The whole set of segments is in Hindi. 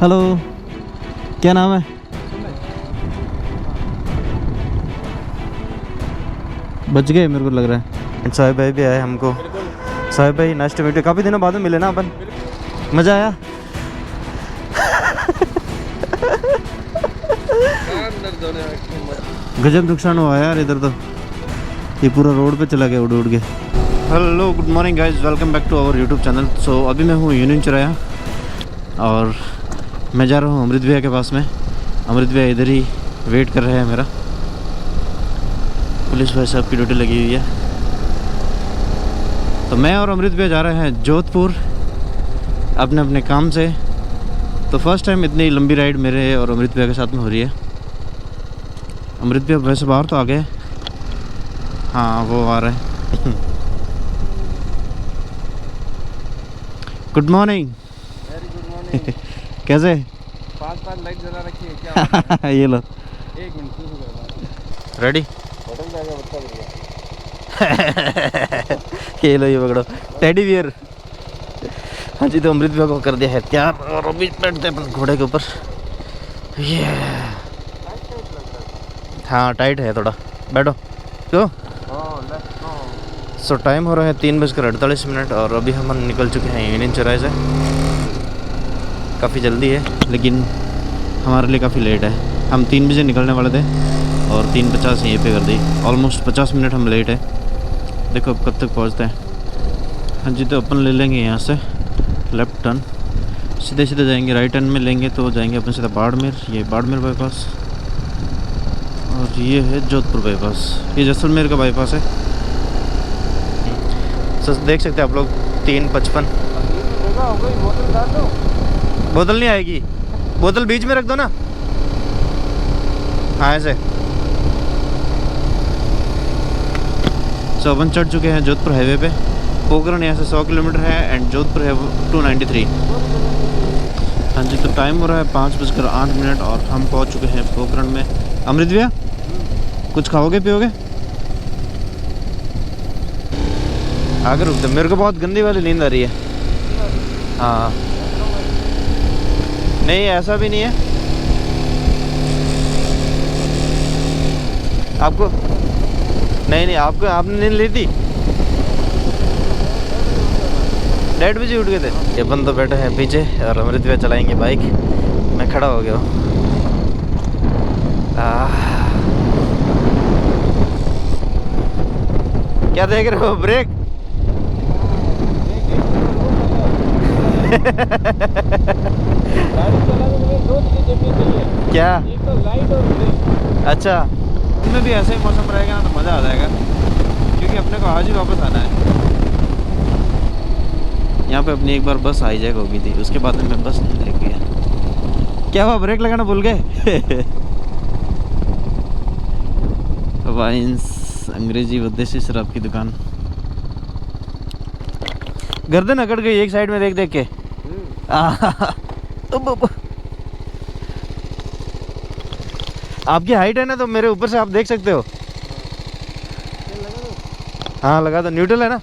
हेलो, क्या नाम है? बच गए मेरे को लग रहा है। साहिब भाई भी आए हमको। साहिब भाई नाइस टू मीट यू, काफ़ी दिनों बाद में मिले ना अपन। मज़ा आया। गजब नुकसान हुआ यार इधर तो, ये पूरा रोड पे चला गया उड़ उड़ के। Hello good morning guys, welcome back to our YouTube channel. So अभी मैं हूँ यूनियन चौराहा और मैं जा रहा हूँ अमृत भैया के पास में। अमृत भैया इधर ही वेट कर रहे हैं मेरा। पुलिस भाई साहब की ड्यूटी लगी हुई है। तो मैं और अमृत भैया जा रहे हैं जोधपुर अपने अपने काम से। तो फर्स्ट टाइम इतनी लंबी राइड मेरे और अमृत भैया के साथ में हो रही है। अमृत भैया वैसे बाहर तो आ गए, हाँ वो आ रहे हैं। Good morning. Very good morning. कैसे? 5 लाइट जला रखी है क्या? ये लो। 1 मिनट रेडी? होटल जाएगा बच्चा बढ़िया। ये लो, ये पकड़ो टेडी बियर। हाँ जी, तो अमृत भैया को कर दिया है तैयार और अभी बैठते हैं अपन घोड़े के ऊपर। ये हाँ टाइट है थोड़ा, बैठो। क्यों? सो टाइम हो रहा है 3:48 और अभी हम निकल चुके हैं यूनियन चौराहे से। काफ़ी जल्दी है लेकिन हमारे लिए काफ़ी लेट है। हम 3 बजे निकलने वाले थे और 3:50 यहीं पे कर दी। ऑलमोस्ट 50 मिनट हम लेट है। देखो अब कब तक पहुंचते हैं। हाँ जी, तो अपन ले लेंगे यहाँ से लेफ़्ट टर्न, सीधे सीधे जाएंगे। राइट टर्न में लेंगे तो जाएंगे अपन सीधा बाड़मेर। ये बाड़मेर बाईपास और ये है जोधपुर बाईपास। ये जैसलमेर का बाईपास है। सर देख सकते हैं आप लोग 3:55। बोतल नहीं आएगी, बोतल बीच में रख दो ना। हाँ ऐसे। सो अपन चढ़ चुके हैं जोधपुर हाईवे पे। पोखरण यहाँ से 100 किलोमीटर है एंड जोधपुर है 293। हाँ जी, तो टाइम हो रहा है 5:08 और हम पहुँच चुके हैं पोखरण में। अमृत भैया कुछ खाओगे पियोगे? आगे रुकते, मेरे को बहुत गंदी वाली नींद आ रही है। हाँ नहीं ऐसा भी नहीं है आपको। नहीं आपको, आपने नींद ली थी? 1:30 बजे उठ गए थे। ये बंद तो बैठे हैं पीछे और अमृत भैया चलाएंगे बाइक। मैं खड़ा हो गया हूँ। क्या देख रहे हो? ब्रेक? क्या? एक तो लाइट और ब्रेक। अच्छा, इनमें भी ऐसा ही मौसम रहेगा ना तो मज़ा आ जाएगा, क्योंकि अपने को आज ही वापस आना है। यहाँ पे अपनी एक बार बस हाईजैक हो गई थी, उसके बाद में मैं बस नहीं ले गया। क्या हुआ, ब्रेक लगाना भूल गए? वाइन्स, अंग्रेजी व देसी शराब की दुकान। गर्दन अकड़ गई एक साइड में देख देख के। आपकी हाइट है ना तो मेरे ऊपर से आप देख सकते हो। हाँ लगा दो, न्यूट्रल है ना।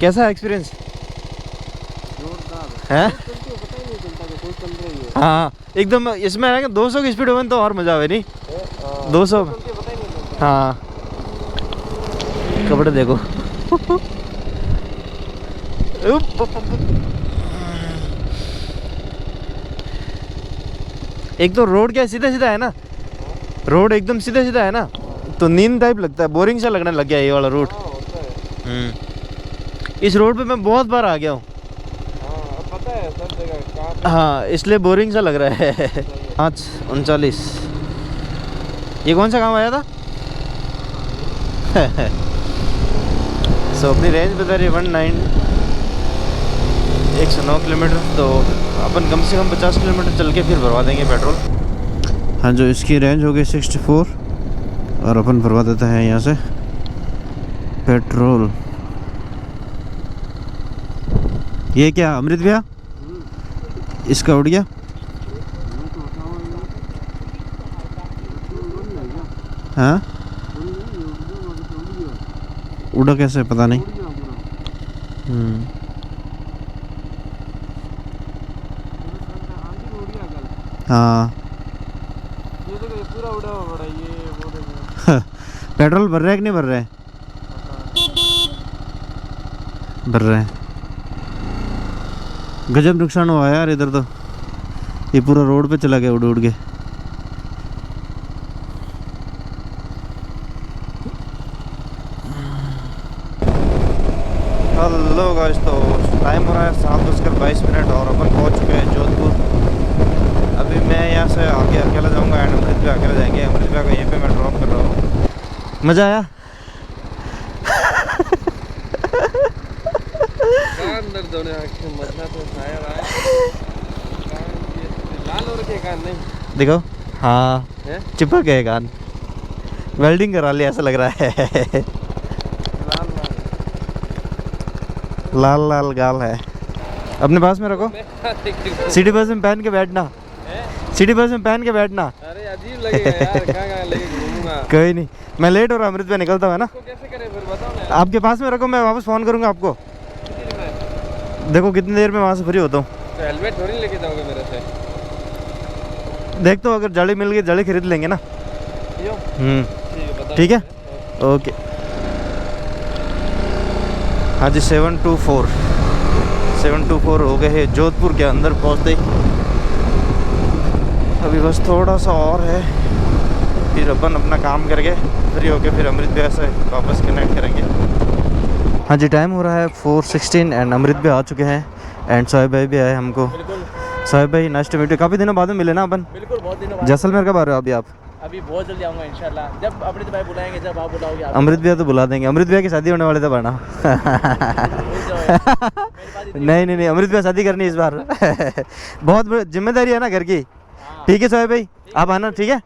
कैसा है एक्सपीरियंस? है? हाँ एकदम। इसमें है 200 की स्पीड हो तो और मजा आवे नहीं। 200। हाँ कपड़े देखो। एक तो रोड क्या सीधा सीधा है ना, रोड एकदम सीधा सीधा है ना, तो नींद टाइप लगता है, बोरिंग सा लगने लग गया ये वाला रूट। इस रोड पे मैं बहुत बार आ गया हूँ। पता है सब जगह। हाँ इसलिए बोरिंग सा लग रहा है। 5:39। ये कौन सा काम आया था? सो अपनी रेंज बता रही है 109 किलोमीटर। तो अपन कम से कम 50 किलोमीटर चल के फिर भरवा देंगे पेट्रोल। हाँ जो इसकी रेंज हो गई 64 और अपन भरवा देते हैं यहाँ से पेट्रोल। ये क्या अमृत भैया, इसका उड़ गया? हाँ उड़ा कैसे पता नहीं। हाँ ये देखो, ये पूरा उड़ा हुआ बड़ा, ये वो देखो। पेट्रोल भर रहा है कि नहीं भर रहा है? भर रहा है। गजब नुकसान हुआ यार इधर तो, ये पूरा रोड पे चला गया उड़ उड़ के। हेलो गाइस, तो टाइम हो रहा है 7:22 और अपन पहुंच चुके हैं जोधपुर। अभी मैं यहाँ से आगे अकेला जाऊंगा एंड अमृत भी अकेला जाएंगे। अमृत भी को यहीं पे मैं ड्रॉप कर रहा हूँ। मज़ा आया? कान दर्द होने आके मजा तो शायर आया। कान ये लाल हो रखे कान नहीं देखो, हाँ है? चिपक गए कान, वेल्डिंग करा लिया ऐसा लग रहा है। लाल लाल लाल लाल गाल है। अपने पास में रखो, सिटी बस में पहन के बैठना, सिटी बस में पहन के बैठना। अरे अजीब लगेगा यार, कहाँ लेके घूमूंगा। कोई नहीं, मैं लेट हो रहा, अमृत पे निकलता है ना। इसको कैसे करें फिर बताओ ना। आपके पास में रखो, मैं वापस फ़ोन करूँगा आपको। कितनी में? देखो कितनी देर में वहाँ से फ्री होता हूँ। तो हेलमेट थोड़ी लेके जाओगे मेरे से? देख तो अगर जड़ी मिल गई जड़ी खरीद लेंगे ना। यो ठीक ठीक है, ओके। हाँ जी, 724 हो गए हैं जोधपुर के अंदर पहुँचते ही। अभी बस थोड़ा सा और है, फिर अपन अपना काम करके फ्री होके फिर अमृत भैया से वापस कनेक्ट करेंगे। हाँ जी, टाइम हो रहा है 4:16 एंड अमृत भी आ चुके हैं एंड साहिब भाई भी आए हमको। साहिब भाई नाइस टू मीट यू, काफ़ी दिनों बाद में मिले ना अपन। बिल्कुल, बहुत दिनों बाद। जैसलमेर कब आ रहे हो अभी आप? अभी बहुत जल्दी आऊँगा इंशाल्लाह, जब अमृत भाई बुलाएंगे, जब आप बुलाओगे। अमृत भैया तो बुला देंगे, अमृत भैया की शादी होने वाले थे बना। नहीं, अमृत भैया शादी करनी इस बार। बहुत बड़ी जिम्मेदारी है ना घर की। ठीक है साहिब भाई, आप आना, ठीक है।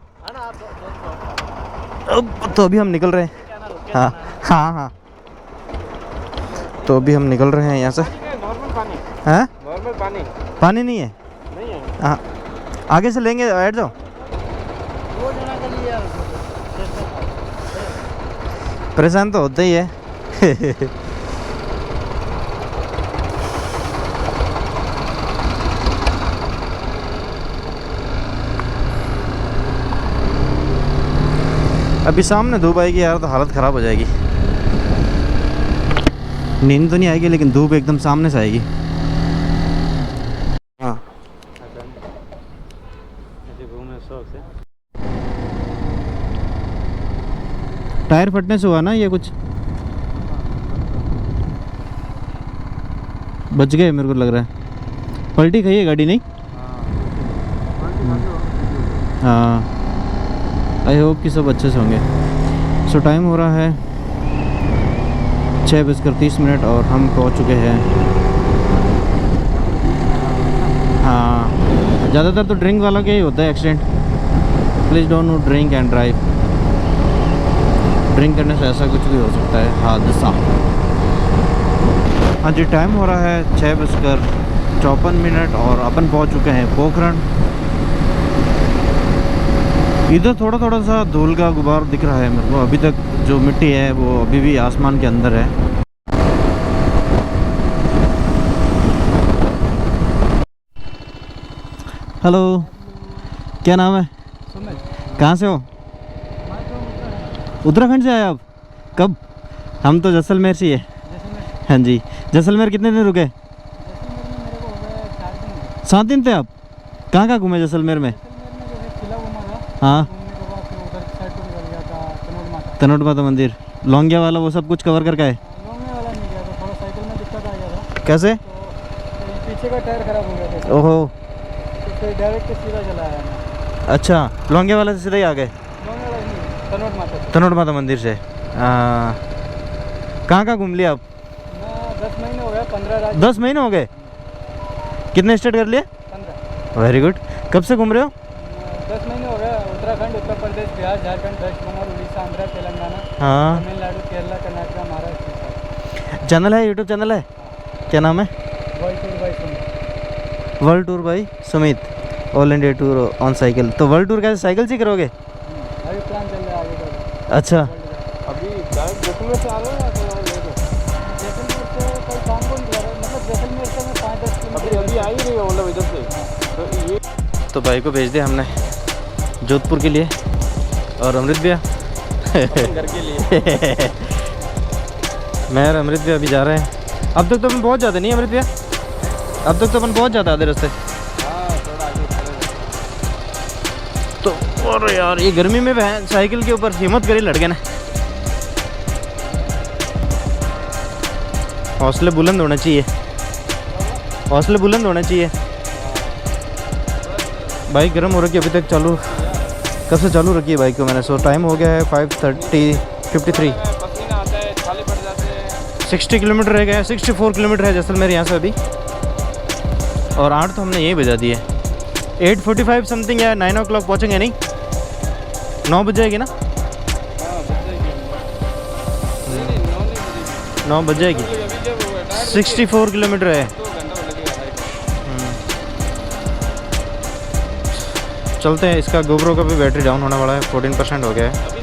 तो अभी हम निकल रहे हैं। हाँ, तो अभी हम निकल रहे हैं यहाँ से। नॉर्मल पानी? हैं? नॉर्मल पानी पानी नहीं है? नहीं है। हाँ, आगे से लेंगे, बैठ जाओ। परेशान तो होता ही है। अभी सामने धूप आएगी यार तो हालत ख़राब हो जाएगी। नींद तो नहीं आएगी लेकिन धूप एकदम सामने से आएगी। हाँ, टायर फटने से हुआ ना ये कुछ? बच गए मेरे को लग रहा है। पलटी खाई है गाड़ी नहीं? हाँ, आई होप कि सब अच्छे से होंगे। सो टाइम हो रहा है 6:30 और हम पहुंच चुके हैं। हाँ, ज़्यादातर तो ड्रिंक वाला का ही होता है accident. Please don't drink and drive. Drink करने से ऐसा कुछ भी हो सकता है हादसा। हाँ जी, टाइम हो रहा है 6:54 और अपन पहुंच चुके हैं पोखरण। इधर थोड़ा थोड़ा सा धूल का गुबार दिख रहा है मेरे को। अभी तक जो मिट्टी है वो अभी भी आसमान के अंदर है। हेलो, क्या नाम है? कहाँ से हो? उत्तराखंड से आए आप? कब? हम तो जैसलमेर से ही है। हाँ जी, जैसलमेर कितने दिन रुके? 7 दिन थे आप? कहाँ कहाँ घूमे जैसलमेर में? हाँ, तनोट माता मंदिर, लौंगिया वाला, वो सब कुछ कवर करके आए? लौंगिया वाला नहीं गया था, थोड़ा साइकिल में दिक्कत आ गया था। कैसे? तो पीछे का टायर खराब हो गया था। ओहो, तो फिर डायरेक्ट सीधा चला आया मैं। अच्छा, लौंगिया वाले से सीधे ही आ गए? लौंगिया वाला नहीं, तनोट माता। तनोट माता मंदिर से। कहाँ कहाँ घूम लिया आप? मैं 10 महीने हो गया, 15 राज्य। 10 महीने हो गए? कितने स्टेट कर लिए? 15। Very good. कब से घूम रहे हो? 10 महीने हो गया। उत्तराखंड, उत्तर प्रदेश, बिहार, झारखंड, वेस्ट बंगाल, उड़ीसा, आंध्र, तेलंगाना, हाँ। तमिलनाडु, केरला, कर्नाटक, महाराष्ट्र। चैनल है, यूट्यूब चैनल है, क्या नाम है? World tour by Sumit, all India tour on cycle. तो वर्ल्ड टूर कैसे, साइकिल से करोगे? अभी प्लान चल रहा है आगे का। अच्छा, अभी डायरेक्ट जैसलमेर से आ रहे हो या जैसलमेर से कोई काम कौन कर रहा है? मतलब जैसलमेर से मैं 5-10 किलोमीटर अभी आ ही रही हूँ, मतलब इधर से। तो ये तो भाई को भेज दिया हमने जोधपुर के लिए, और अमृत भैया घर के लिए। मैं और अमृत भैया अभी जा रहे हैं। अब तक तो अपन बहुत ज़्यादा नहीं अमृत भैया, अब तक तो अपन बहुत ज़्यादा आधे रास्ते। हाँ थोड़ा आगे तो और यार ये गर्मी में बहन साइकिल के ऊपर हिम्मत करी लड़के ने। हौसले बुलंद होना चाहिए, हौसले बुलंद होना चाहिए। बाइक गर्म हो रखी है अभी तक, चालू कब से चालू रखी है बाइक को मैंने। सो टाइम हो गया है 5:53। पसीना आता है, छाले पड़ जाते हैं। 60 किलोमीटर रह गया है, 64 किलोमीटर है जैसलमेर यहाँ से अभी, और 8 तो हमने यही बजा दिए। 8:45 समथिंग या 9 o'clock पहुँचेंगे नहीं, 9 बज जाएगी ना, हाँ बच जाएगी। नहीं 9 बज जाएगी। अभी जब 64 किलोमीटर है। 2 घंटा लगेगा राइड। चलते हैं। इसका गोप्रो का भी बैटरी डाउन होने वाला है, 14% हो गया है। अभी